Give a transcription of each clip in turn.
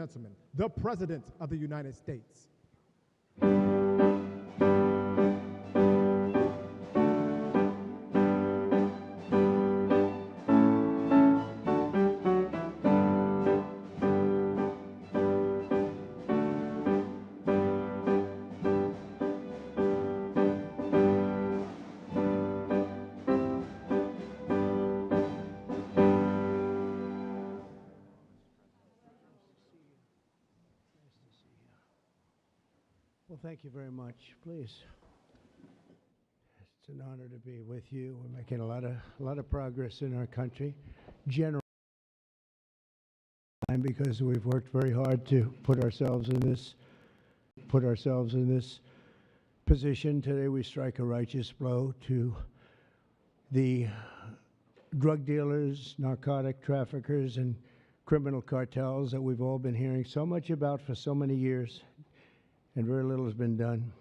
gentlemen, the President of the United States. Well, thank you very much. Please. It's an honor to be with you. We're making a lot of progress in our country, generally, because we've worked very hard to put ourselves in this position. Today, we strike a righteous blow to the drug dealers, narcotic traffickers, and criminal cartels that we've all been hearing so much about for so many years, and very little has been done.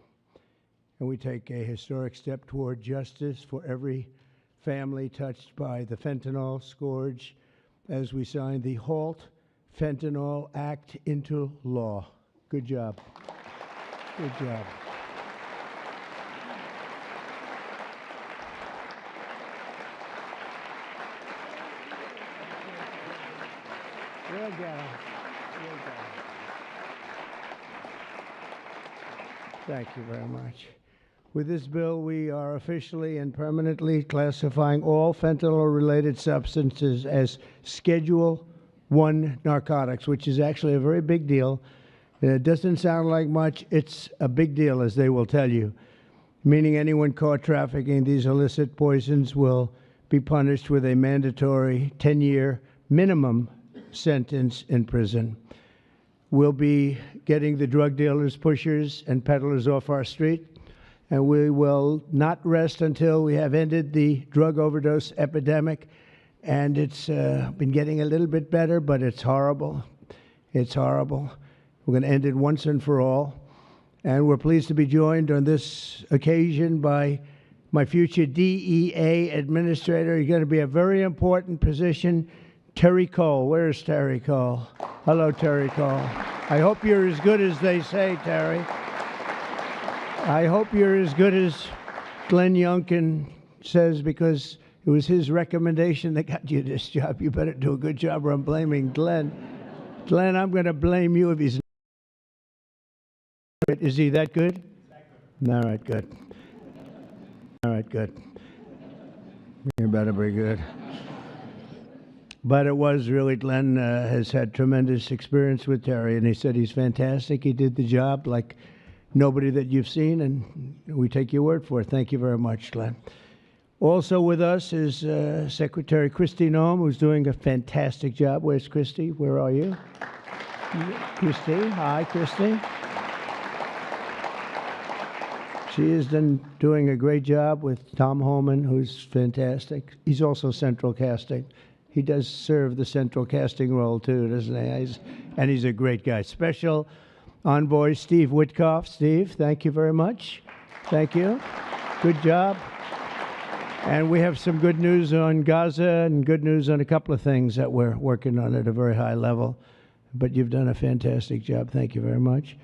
And we take a historic step toward justice for every family touched by the fentanyl scourge as we sign the HALT Fentanyl Act into law. Good job. Good job. Well done. Well done. Thank you very much. With this bill, we are officially and permanently classifying all fentanyl-related substances as Schedule I narcotics, which is actually a very big deal. It doesn't sound like much. It's a big deal, as they will tell you, meaning anyone caught trafficking these illicit poisons will be punished with a mandatory 10-year minimum sentence in prison. We'll be getting the drug dealers, pushers, and peddlers off our street, and we will not rest until we have ended the drug overdose epidemic. And it's been getting a little bit better, but it's horrible. It's horrible. We're going to end it once and for all. And we're pleased to be joined on this occasion by my future DEA administrator. He's going to be a very important position, Terry Cole. Where's Terry Cole? Hello, Terry Cole. I hope you're as good as they say, Terry. I hope you're as good as Glenn Youngkin says, because it was his recommendation that got you this job. You better do a good job, or I'm blaming Glenn. Glenn, I'm going to blame you if he's not. Is he that good? All right, good. All right, good. You better be good. But it was really, Glenn has had tremendous experience with Terry, and he said he's fantastic. He did the job like nobody that you've seen, and we take your word for it. Thank you very much, Glenn. Also with us is Secretary Kristi Noem, who's doing a fantastic job. Where's Kristi? Where are you? Kristi. Hi, Kristi. She is doing a great job with Tom Homan, who's fantastic. He's also central casting. He does serve the central casting role, too, doesn't he? And he's a great guy. Special Envoy Steve Witkoff. Steve, thank you very much. Thank you. Good job. And we have some good news on Gaza and good news on a couple of things that we're working on at a very high level. But you've done a fantastic job. Thank you very much.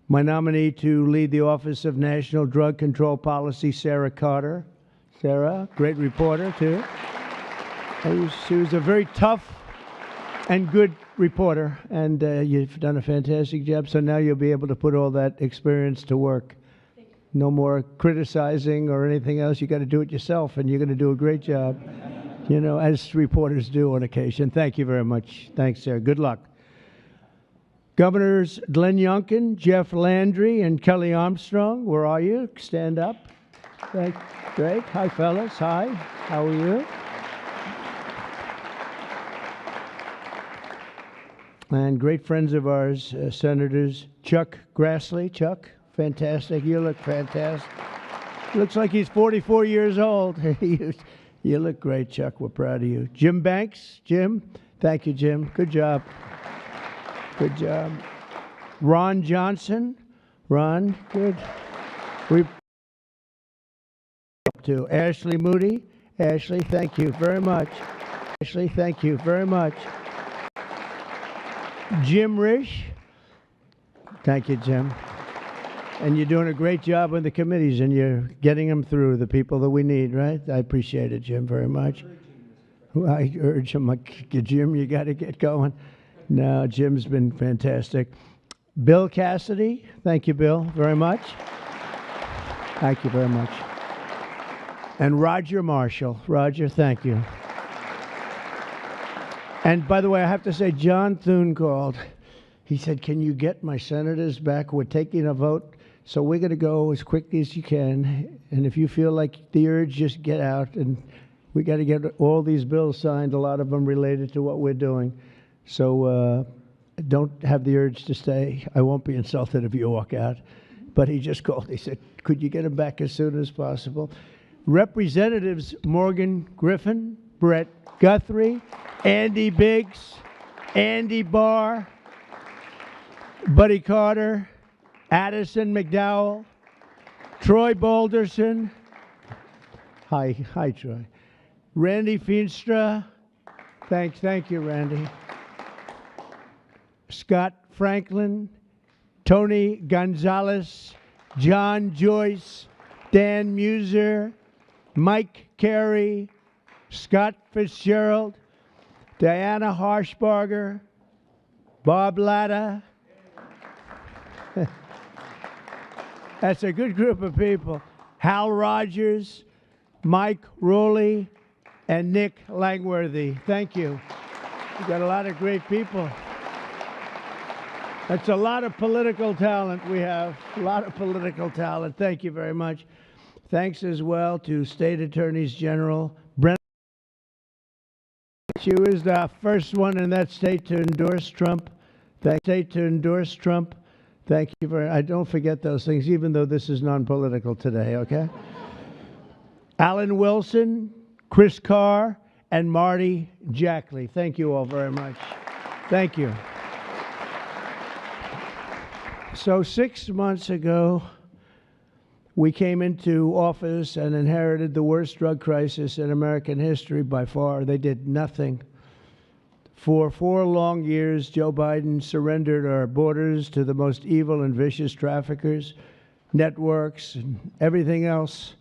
My nominee to lead the Office of National Drug Control Policy, Sarah Carter. Sarah, great reporter, too. She was a very tough and good reporter, and you've done a fantastic job. So now you'll be able to put all that experience to work. No more criticizing or anything else. You got to do it yourself, and you're going to do a great job, you know, as reporters do on occasion. Thank you very much. Thanks, Sarah. Good luck. Governors Glenn Youngkin, Jeff Landry, and Kelly Armstrong, where are you? Stand up. Great. Hi, fellas. Hi. How are you? And great friends of ours, Senators Chuck Grassley. Chuck, fantastic. You look fantastic. Looks like he's 44 years old. You look great, Chuck. We're proud of you. Jim Banks. Jim. Thank you, Jim. Good job. Good job. Ron Johnson. Ron, good. We to Ashley Moody. Ashley, thank you very much. Ashley, thank you very much. Jim Risch. Thank you, Jim. And you're doing a great job on the committees, and you're getting them through, the people that we need, right? I appreciate it, Jim, very much. I urge him, Jim, you got to get going. No, Jim's been fantastic. Bill Cassidy, thank you, Bill, very much. Thank you very much. And Roger Marshall. Roger, thank you. And by the way, I have to say, John Thune called. He said, can you get my senators back? We're taking a vote, so we're going to go as quickly as you can. And if you feel like the urge, just get out. And we got to get all these bills signed, a lot of them related to what we're doing. So don't have the urge to stay. I won't be insulted if you walk out. But he just called. He said, could you get him back as soon as possible? Representatives Morgan Griffin, Brett Guthrie, Andy Biggs, Andy Barr, Buddy Carter, Addison McDowell, Troy Balderson. Hi, Troy. Randy Feenstra. Thank you, Randy. Scott Franklin, Tony Gonzalez, John Joyce, Dan Muser, Mike Carey, Scott Fitzgerald, Diana Harshbarger, Bob Latta. That's a good group of people. Hal Rogers, Mike Rowley, and Nick Langworthy. Thank you. We've got a lot of great people. That's a lot of political talent we have. A lot of political talent. Thank you very much. Thanks as well to State Attorneys General Brenda. She was the first one in that state to endorse Trump. Thank you very much. I don't forget those things, even though this is non-political today, okay? Alan Wilson, Chris Carr, and Marty Jackley. Thank you all very much. Thank you. So 6 months ago, we came into office and inherited the worst drug crisis in American history by far. They did nothing. For 4 long years, Joe Biden surrendered our borders to the most evil and vicious traffickers, networks, and everything else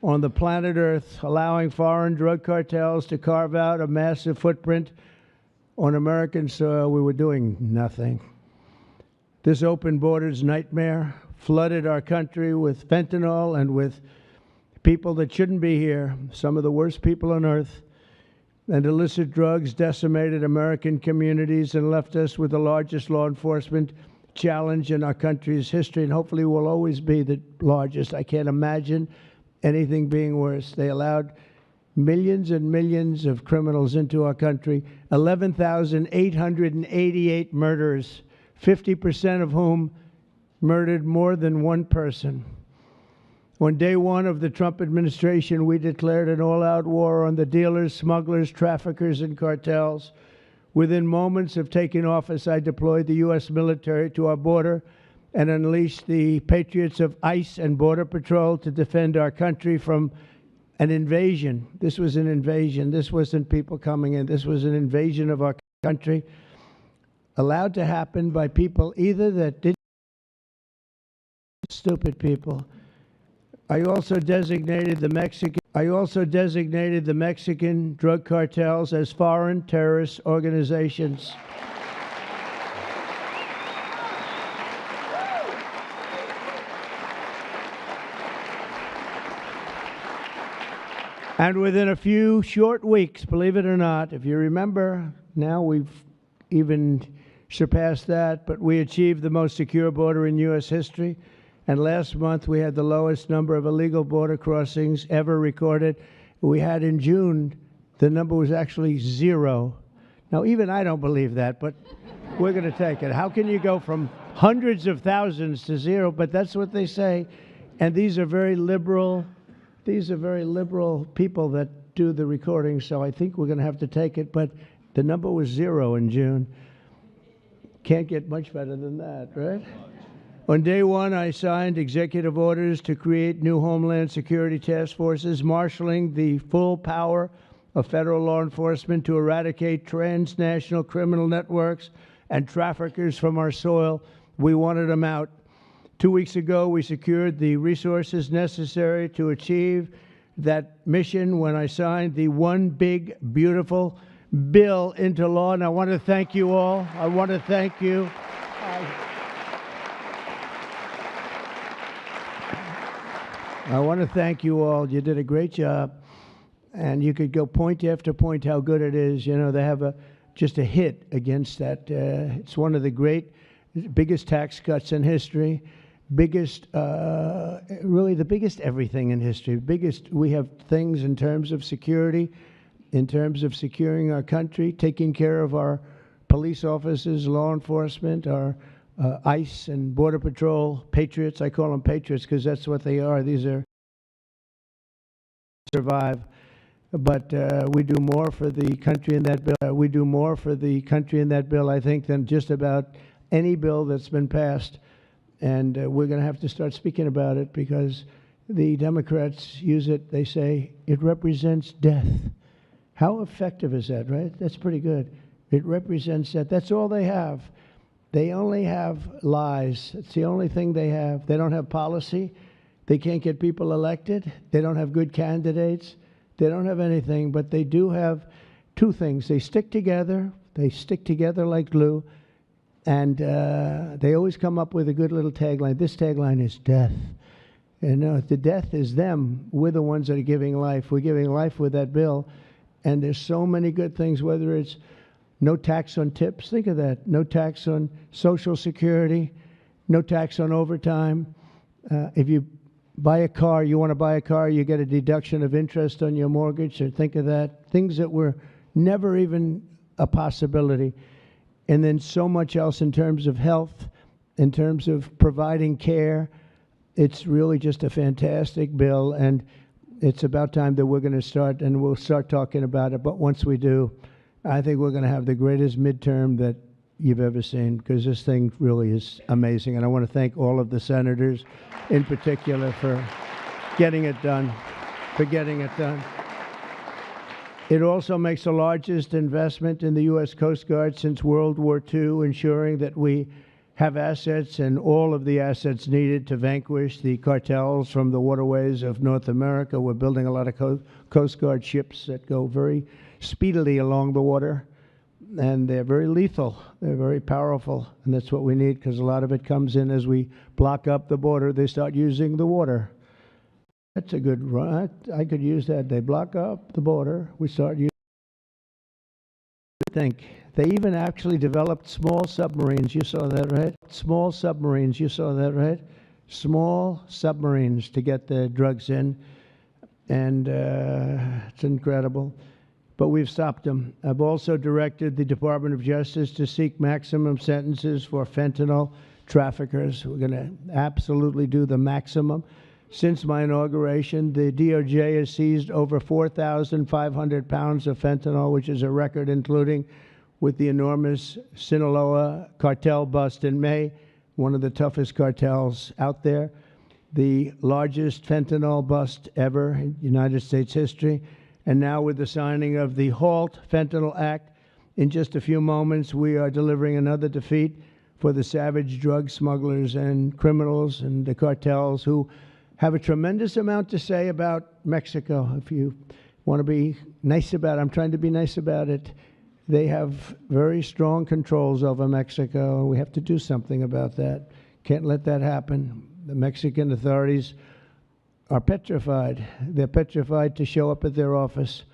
on the planet Earth, allowing foreign drug cartels to carve out a massive footprint on American soil. We were doing nothing. This open borders nightmare flooded our country with fentanyl and with people that shouldn't be here, some of the worst people on earth. And illicit drugs decimated American communities and left us with the largest law enforcement challenge in our country's history, and hopefully will always be the largest. I can't imagine anything being worse. They allowed millions and millions of criminals into our country, 11,888 murders, 50% of whom murdered more than one person. On day one of the Trump administration, we declared an all-out war on the dealers, smugglers, traffickers, and cartels. Within moments of taking office, I deployed the U.S. military to our border and unleashed the patriots of ICE and Border Patrol to defend our country from an invasion. This was an invasion. This wasn't people coming in. This was an invasion of our country, allowed to happen by people either that didn't, stupid people. I also designated the Mexican drug cartels as foreign terrorist organizations. And within a few short weeks, believe it or not, if you remember, now we've even surpassed that, but we achieved the most secure border in U.S. history. And last month, we had the lowest number of illegal border crossings ever recorded. We had in June, the number was actually 0. Now, even I don't believe that, but we're going to take it. How can you go from hundreds of thousands to 0? But that's what they say. And these are very liberal people that do the recording, so I think we're going to have to take it. But the number was 0 in June. Can't get much better than that, right? On day one, I signed executive orders to create new Homeland Security task forces, marshaling the full power of federal law enforcement to eradicate transnational criminal networks and traffickers from our soil. We wanted them out. 2 weeks ago, we secured the resources necessary to achieve that mission when I signed the One Big Beautiful Bill into law. And I want to thank you all. I want to thank you. I want to thank you all. You did a great job. And you could go point after point how good it is. You know, they have just a hit against that. It's one of the biggest tax cuts in history, really the biggest everything in history. We have things in terms of security, in terms of securing our country, taking care of our police officers, law enforcement, our ICE and Border Patrol patriots. I call them patriots because that's what they are. These are survive. But we do more for the country in that bill. We do more for the country in that bill, I think, than just about any bill that's been passed. And we're going to have to start speaking about it because the Democrats use it. They say it represents death. How effective is that, right? That's pretty good. It represents that. That's all they have. They only have lies. It's the only thing they have. They don't have policy. They can't get people elected. They don't have good candidates. They don't have anything, but they do have two things. They stick together. They stick together like glue, and they always come up with a good little tagline. This tagline is death. And the death is them. We're the ones that are giving life. We're giving life with that bill, and there's so many good things, whether it's no tax on tips. Think of that. No tax on Social Security. No tax on overtime. If you buy a car, you want to buy a car, you get a deduction of interest on your mortgage. So think of that. Things that were never even a possibility. And then so much else in terms of health, in terms of providing care. It's really just a fantastic bill, and it's about time that we're going to start, and we'll start talking about it. But once we do, I think we're going to have the greatest midterm that you've ever seen, because this thing really is amazing. And I want to thank all of the senators in particular for getting it done, It also makes the largest investment in the U.S. Coast Guard since World War II, ensuring that we have assets and all of the assets needed to vanquish the cartels from the waterways of North America. We're building a lot of Coast Guard ships that go very speedily along the water. And they're very lethal. They're very powerful. And that's what we need, because a lot of it comes in as we block up the border. They start using the water. That's a good run. I could use that. They block up the border. We start using think. They even actually developed small submarines. You saw that, right? Small submarines. You saw that, right? Small submarines to get the drugs in. And it's incredible. But we've stopped them. I've also directed the Department of Justice to seek maximum sentences for fentanyl traffickers. We're going to absolutely do the maximum. Since my inauguration, the DOJ has seized over 4,500 pounds of fentanyl, which is a record, including with the enormous Sinaloa cartel bust in May, one of the toughest cartels out there, the largest fentanyl bust ever in United States history. And now with the signing of the HALT Fentanyl Act, in just a few moments, we are delivering another defeat for the savage drug smugglers and criminals and the cartels who have a tremendous amount to say about Mexico. If you want to be nice about it, I'm trying to be nice about it. They have very strong controls over Mexico, and we have to do something about that. Can't let that happen. The Mexican authorities are petrified. They're petrified to show up at their office.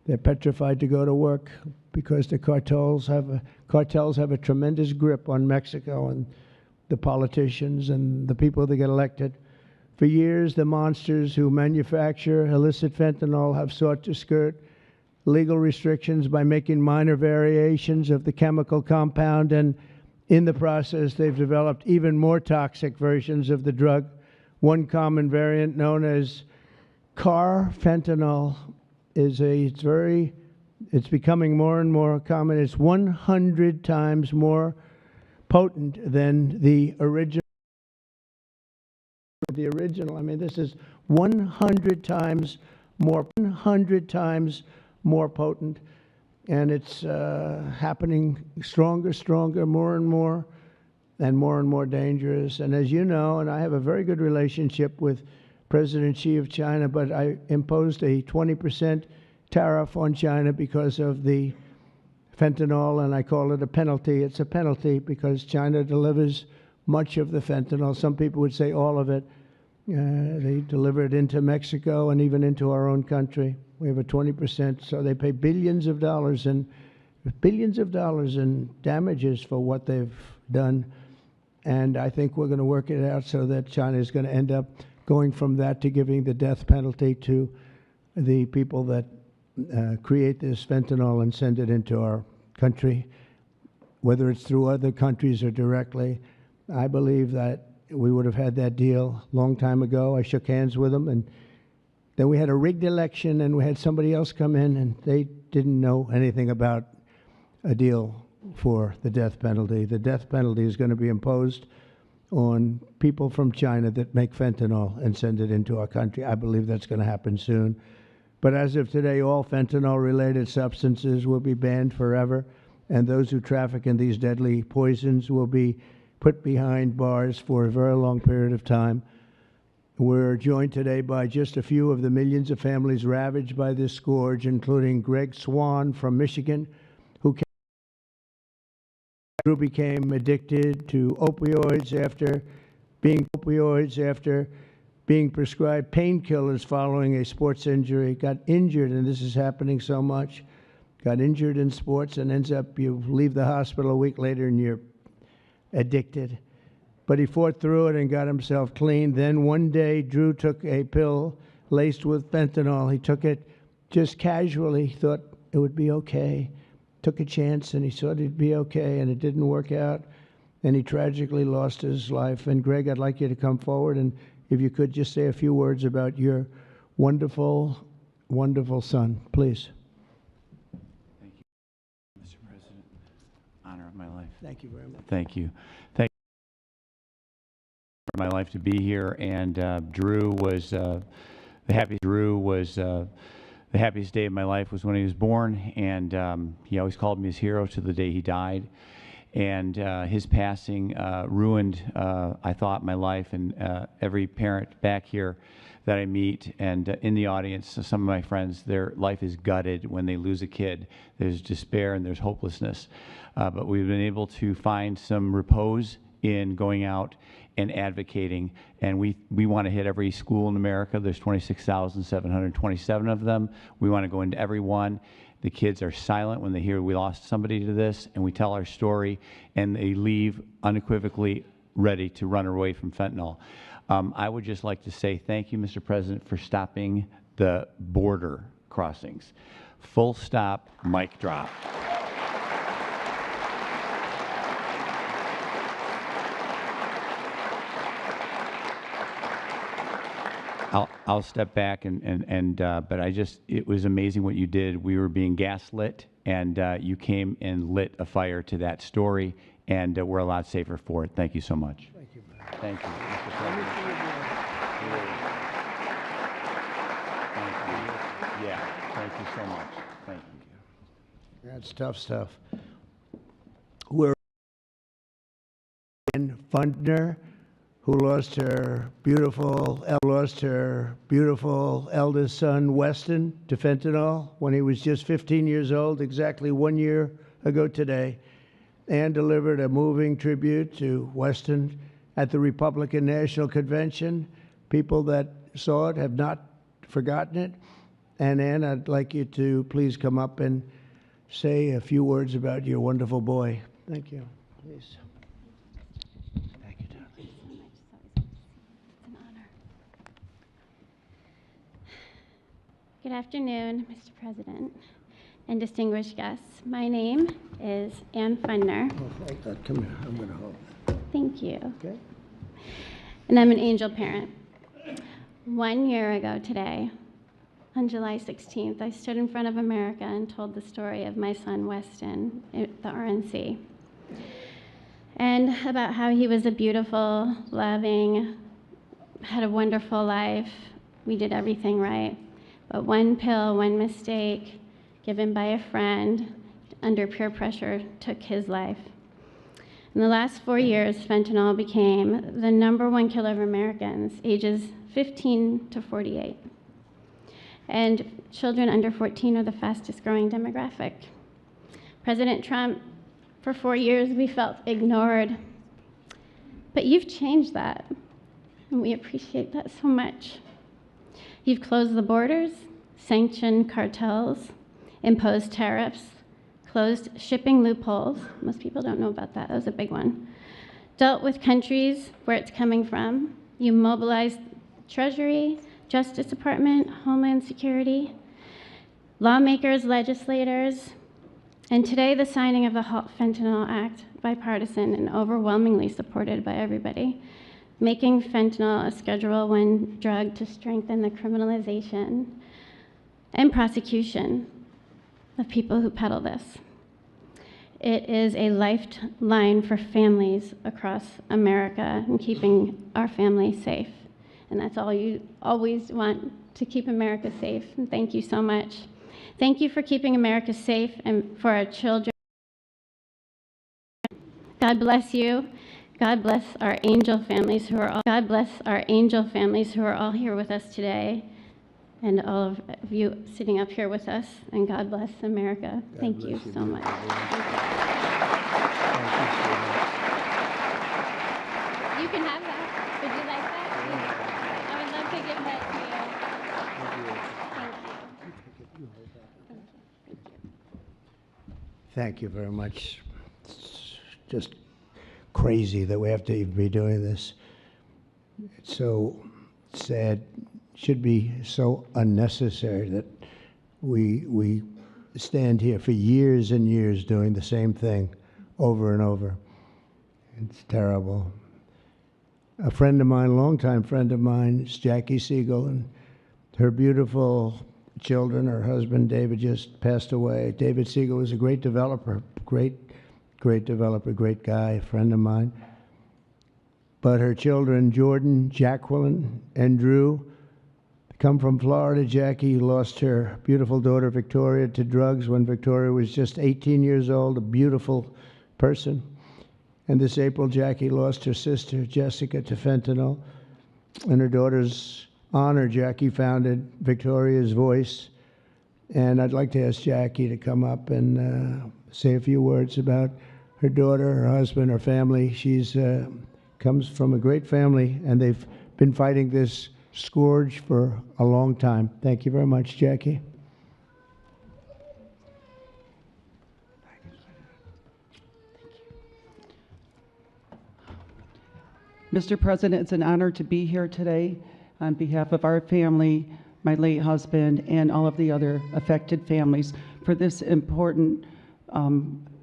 They're petrified to go to work because the cartels have a tremendous grip on Mexico and the politicians and the people that get elected. For years, the monsters who manufacture illicit fentanyl have sought to skirt legal restrictions by making minor variations of the chemical compound, and in the process, they've developed even more toxic versions of the drug. One common variant, known as carfentanil, it's becoming more and more common. It's 100 times more potent than the original. I mean, this is 100 times more potent. and it's happening stronger, more and more dangerous. And as you know, and I have a very good relationship with President Xi of China, but I imposed a 20% tariff on China because of the fentanyl, and I call it a penalty. It's a penalty because China delivers much of the fentanyl. Some people would say all of it. They deliver it into Mexico and even into our own country. We have a 20%, so they pay billions of dollars in damages for what they've done. And I think we're going to work it out so that China is going to end up going from that to giving the death penalty to the people that create this fentanyl and send it into our country, whether it's through other countries or directly. I believe that we would have had that deal a long time ago. I shook hands with them, and then we had a rigged election, and we had somebody else come in, and they didn't know anything about a deal for the death penalty. The death penalty is going to be imposed on people from China that make fentanyl and send it into our country. I believe that's going to happen soon. But as of today, all fentanyl-related substances will be banned forever, and those who traffic in these deadly poisons will be put behind bars for a very long period of time. We're joined today by just a few of the millions of families ravaged by this scourge, including Greg Swan from Michigan, who became addicted to opioids after being prescribed painkillers following a sports injury, got injured, and this is happening so much, got injured in sports and ends up, you leave the hospital a week later and you're addicted. But he fought through it and got himself clean. Then one day, Drew took a pill laced with fentanyl. He took it just casually, thought it would be okay. Took a chance and he thought it'd be okay, and it didn't work out. And he tragically lost his life. And Greg, I'd like you to come forward, and if you could just say a few words about your wonderful, wonderful son, please. Thank you, Mr. President. Honor of my life. Thank you very much. Thank you. Thank you for my life to be here. And Drew was the happiest day of my life was when he was born, and he always called me his hero to the day he died. And his passing ruined, I thought, my life, and every parent back here that I meet and in the audience, some of my friends, their life is gutted when they lose a kid. There's despair and there's hopelessness. But we've been able to find some repose in going out and advocating, and we want to hit every school in America. There's 26,727 of them. We want to go into every one. The kids are silent when they hear we lost somebody to this, and we tell our story, and they leave unequivocally ready to run away from fentanyl. I would just like to say thank you, Mr. President, for stopping the border crossings. Full stop, mic drop. I'll step back but it was amazing what you did. We were being gaslit, and you came and lit a fire to that story, and we're a lot safer for it. Thank you so much. Thank you. Thank you, Mr. President. Thank you. Yeah, thank you so much. Thank you. That's tough stuff. We're in Fundner, who lost her beautiful eldest son, Weston, to fentanyl when he was just 15 years old, exactly 1 year ago today. Ann delivered a moving tribute to Weston at the Republican National Convention. People that saw it have not forgotten it. And Ann, I'd like you to please come up and say a few words about your wonderful boy. Thank you. Please. Thank you, darling. It's an honor. Good afternoon, Mr. President and distinguished guests. My name is Ann Fundner. Oh, thank God. Come here. I'm going to hold it. Thank you. Okay. And I'm an angel parent. 1 year ago today, on July 16th, I stood in front of America and told the story of my son, Weston, at the RNC. And about how he was a beautiful, loving, had a wonderful life. We did everything right. But one pill, one mistake given by a friend under peer pressure, took his life. In the last 4 years, fentanyl became the #1 killer of Americans ages 15 to 48. And children under 14 are the fastest growing demographic. President Trump, for 4 years, we felt ignored. But you've changed that, and we appreciate that so much. You've closed the borders, sanctioned cartels, imposed tariffs, closed shipping loopholes. Most people don't know about that. That was a big one. Dealt with countries where it's coming from. You mobilized Treasury, Justice Department, Homeland Security, lawmakers, legislators, and today the signing of the Halt Fentanyl Act, bipartisan and overwhelmingly supported by everybody, making fentanyl a Schedule I drug to strengthen the criminalization and prosecution of people who peddle this. It is a lifeline for families across America and keeping our families safe. And that's all you always want, to keep America safe. And thank you so much. Thank you for keeping America safe and for our children. God bless you. God bless our angel families who are all, God bless our angel families who are all here with us today, and all of you sitting up here with us. And God bless America. Thank you so much. You can have that. Would you like that? I would love to give that to you. Thank you. Thank you very much. It's just crazy that we have to even be doing this. It's so sad. It should be so unnecessary that we stand here for years and years doing the same thing over and over. It's terrible. A friend of mine, a longtime friend of mine, is Jackie Siegel, and her beautiful children, her husband David just passed away. David Siegel was a great developer, great developer, great guy, a friend of mine. But her children, Jordan, Jacqueline, and Drew, come from Florida. Jackie lost her beautiful daughter, Victoria, to drugs when Victoria was just 18 years old, a beautiful person. And this April, Jackie lost her sister, Jessica, to fentanyl. In her daughter's honor, Jackie founded Victoria's Voice. And I'd like to ask Jackie to come up and say a few words about her daughter, her husband, her family. She's comes from a great family, and they've been fighting this scourge for a long time. Thank you very much, Jackie. Mr. President, it's an honor to be here today on behalf of our family, my late husband, and all of the other affected families for this important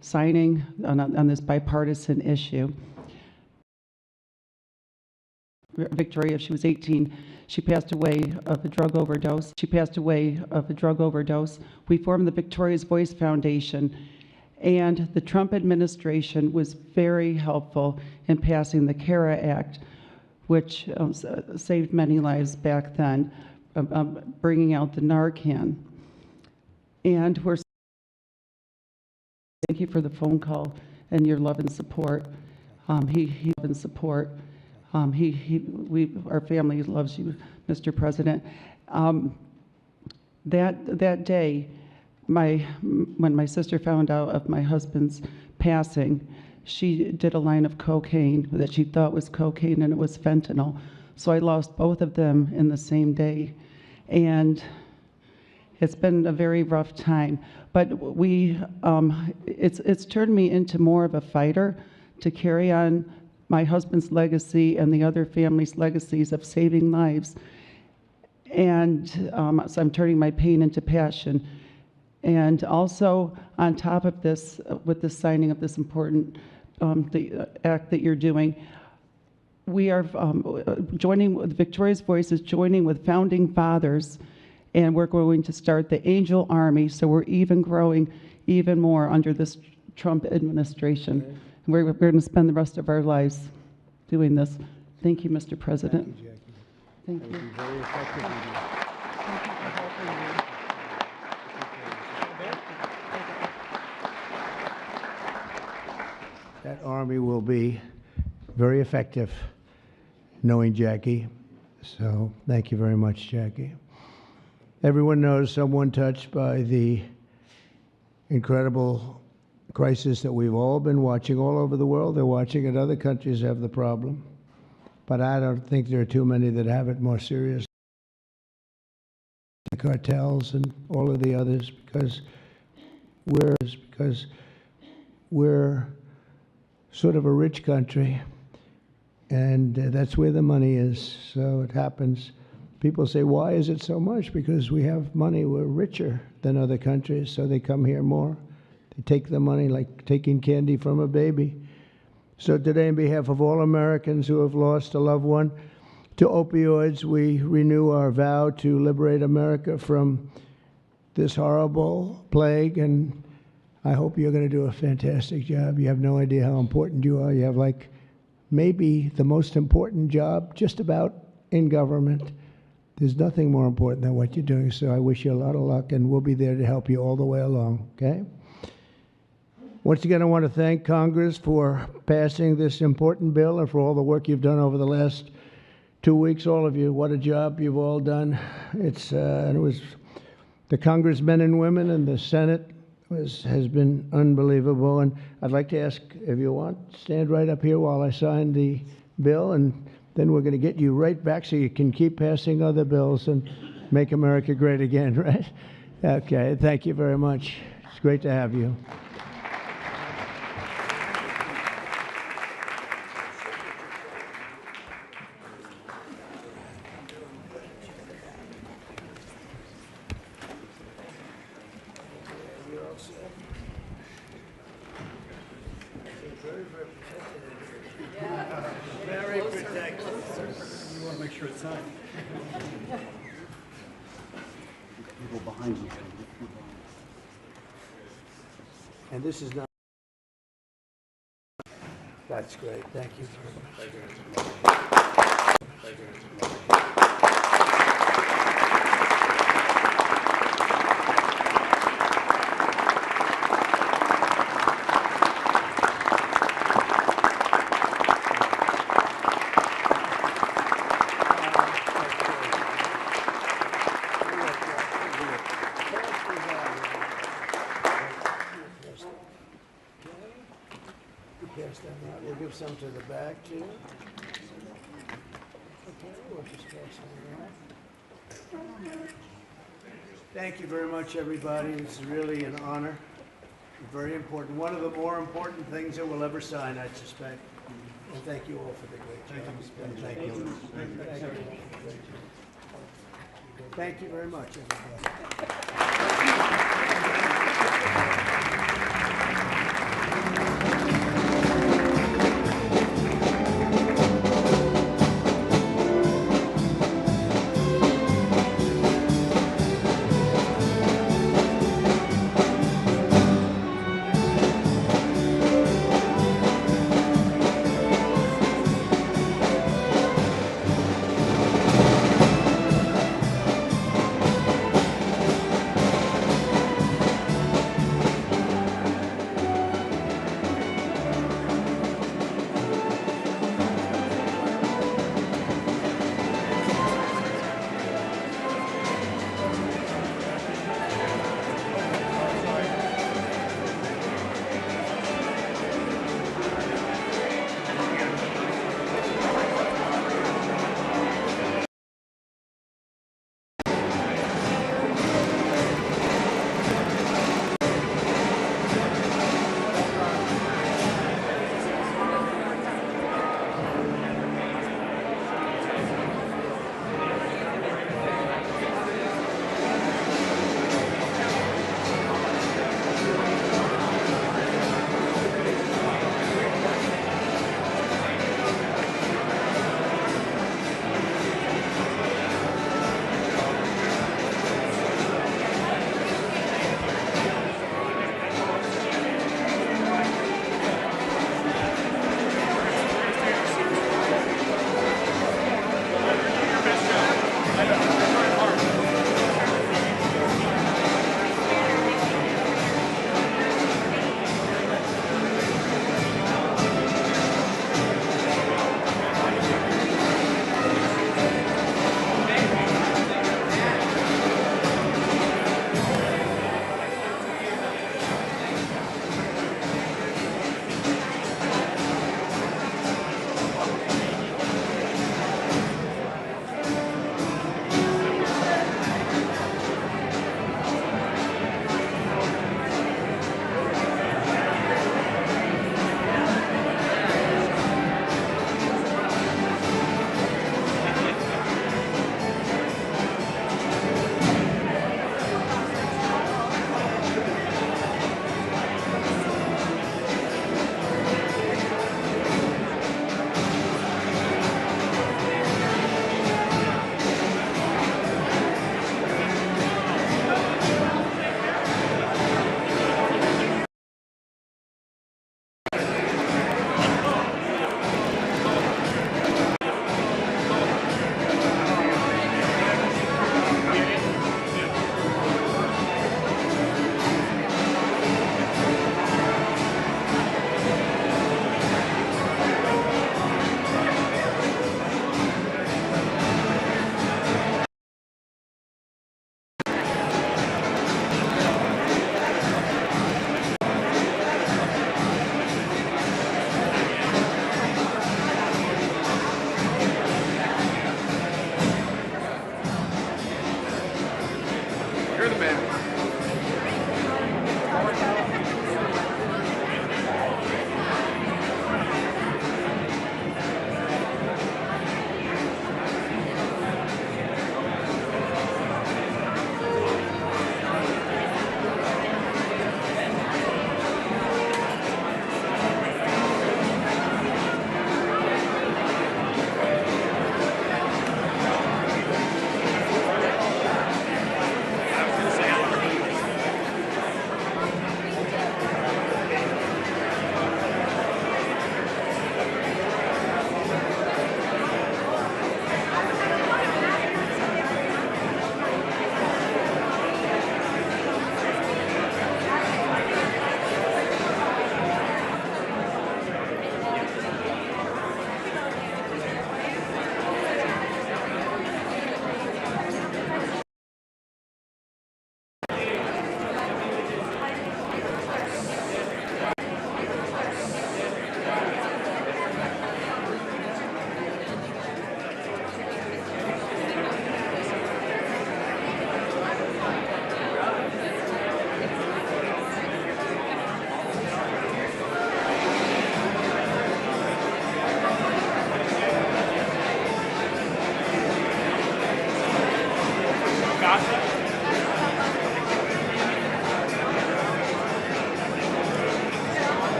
signing on this bipartisan issue. Victoria, she was 18. She passed away of a drug overdose. We formed the Victoria's Voice Foundation, and the Trump administration was very helpful in passing the CARA Act, which saved many lives back then, bringing out the Narcan. And thank you for the phone call and your love and support. Our family loves you, Mr. President. That day, when my sister found out of my husband's passing, she did a line of cocaine that she thought was cocaine, and it was fentanyl. So I lost both of them in the same day. And it's been a very rough time. But it's turned me into more of a fighter to carry on my husband's legacy and the other families' legacies of saving lives. And so I'm turning my pain into passion. And also, on top of this, with the signing of this important the act that you're doing, we are joining with Victoria's Voice is joining with founding fathers, and we're going to start the Angel Army. So we're even growing even more under this Trump administration. Okay. We're going to spend the rest of our lives doing this. Thank you, Mr. President. Thank you, Jackie. Thank you. Very effective. Thank you for helping me. that army will be very effective, knowing Jackie. So thank you very much, Jackie. Everyone knows someone touched by the incredible crisis that we've all been watching all over the world. They're watching it. Other countries have the problem. But I don't think there are too many that have it more serious. The cartels and all of the others, because we're sort of a rich country, and that's where the money is. So it happens. People say, why is it so much? Because we have money. We're richer than other countries, so they come here more. They take the money like taking candy from a baby. So today, on behalf of all Americans who have lost a loved one to opioids, we renew our vow to liberate America from this horrible plague, and I hope you're going to do a fantastic job. You have no idea how important you are. You have like maybe the most important job just about in government. There's nothing more important than what you're doing, so I wish you a lot of luck, and we'll be there to help you all the way along, okay? Once again, I want to thank Congress for passing this important bill and for all the work you've done over the last 2 weeks. All of you, what a job you've all done. It was the congressmen and women, and the Senate has been unbelievable. And I'd like to ask, if you want, stand right up here while I sign the bill, and then we're going to get you right back so you can keep passing other bills and make America great again, right? Okay, thank you very much. It's great to have you. Very protected. You want to make sure it's signed. People behind you. And this is not. That's great. Thank you very much. Pass them out. We'll give some to the back too. Okay, we'll just pass them around. Thank you very much, everybody. This is really an honor. Very important. One of the more important things that we'll ever sign, I suspect. And thank you all for the great job. Thank you. Thank you very much, everybody.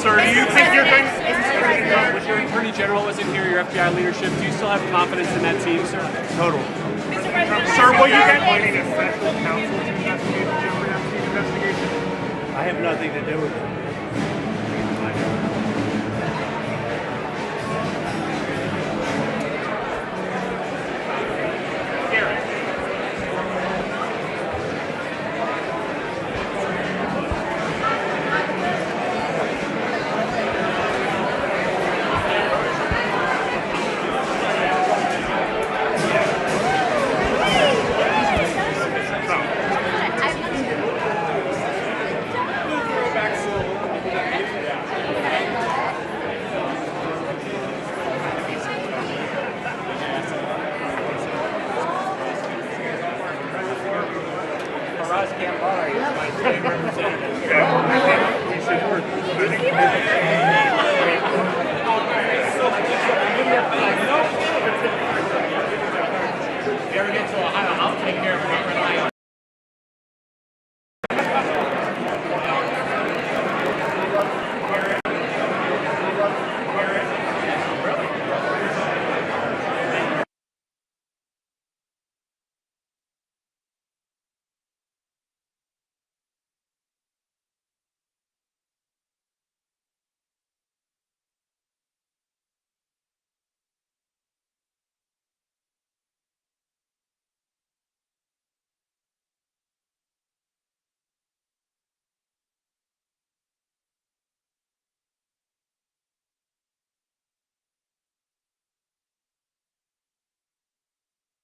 Sir, do you think you're going to... With your Attorney General wasn't here, your FBI leadership, do you still have confidence in that team, sir? Total. Sir, will you get... I have nothing to do with it.